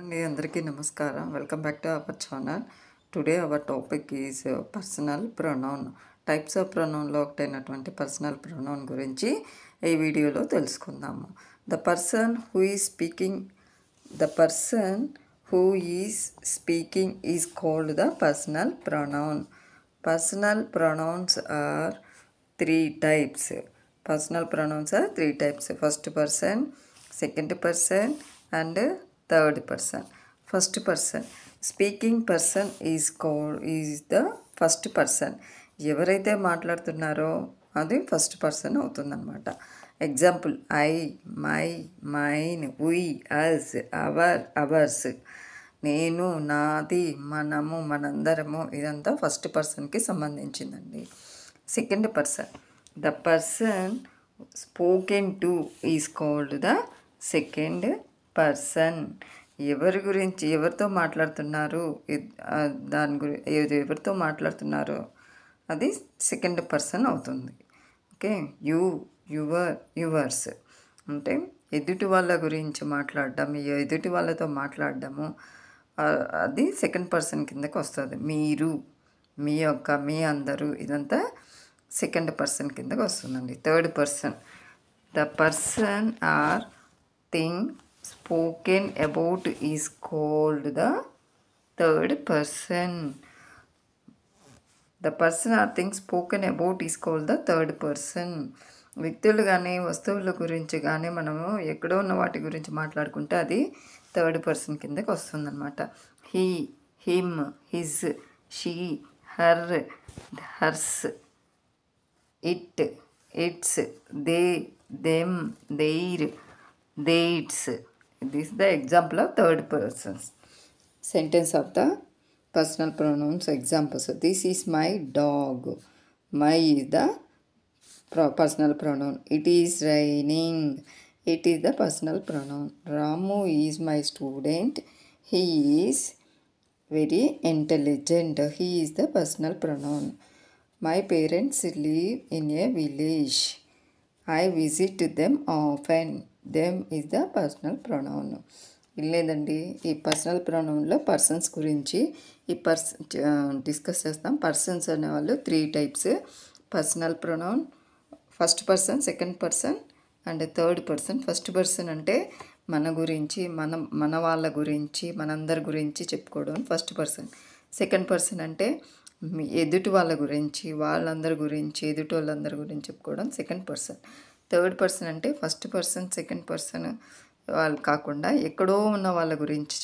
అండి అందరికీ నమస్కారం. Welcome back to our channel. Today our topic is personal pronoun. Types of ప్రొనౌన్లో ఒకటైనటువంటి పర్సనల్ ప్రొనౌన్ గురించి ఈ వీడియోలో తెలుసుకుందాము. The person who is speaking is called the personal pronoun. Personal pronouns are three types. First person, second person and third person. First person speaking person is the first person. ఎవరైతే మాట్లాడుతున్నారో అది first person అవుతుందన్నమాట. Example I, my, mine, we, us, our, ours. నేను, నాది, మనము, మనందరము, ఇదంతా first పర్సన్కి సంబంధించిందండి. Second person, the person spoken to is called the second person. ఎవరితో మాట్లాడుతున్నారు, ఎవరితో మాట్లాడుతున్నారో అది సెకండ్ పర్సన్ అవుతుంది. ఓకే, యూ, యువర్, యువర్స్ అంటే ఎదుటి వాళ్ళ గురించి మాట్లాడడం, ఎదుటి వాళ్ళతో మాట్లాడడము, అది సెకండ్ పర్సన్ కిందకి వస్తుంది. మీరు, మీ అందరూ, ఇదంతా సెకండ్ పర్సన్ కిందకి వస్తుందండి. Third person, the person are thing spoken about is called the third person. The person or thing spoken about is called the third person. వ్యక్తులు కానీ వస్తువుల గురించి కానీ మనము ఎక్కడో ఉన్న వాటి గురించి మాట్లాడుకుంటే అది థర్డ్ పర్సన్ కిందకి వస్తుందన్నమాట. He, him, his, she, her, hers, it, its, they, them, their, theirs. This is the example of third person sentence of the personal pronouns example. So this is my dog. My is the personal pronoun. It is raining. It is the personal pronoun. Ramu is my student. He is very intelligent. He is the personal pronoun. My parents live in a village. I visit them often. Them is the personal pronoun. లేదండి, ఈ personal ప్రొనౌన్లో persons గురించి discuss చేస్తాం. Persons అనేవాళ్ళు three types. Personal pronoun first person, second person and third person. First person అంటే మన గురించి, మన వాళ్ళ గురించి, మనందరి గురించి చెప్పుకోవడం ఫస్ట్ పర్సన్. సెకండ్ పర్సన్ అంటే ఎదుటి వాళ్ళ గురించి, వాళ్ళందరి గురించి, ఎదుటి వాళ్ళందరి గురించి చెప్పుకోవడం సెకండ్ పర్సన్. థర్డ్ పర్సన్ అంటే ఫస్ట్ పర్సన్, సెకండ్ పర్సన్ వాళ్ళు కాకుండా ఎక్కడో ఉన్న వాళ్ళ గురించి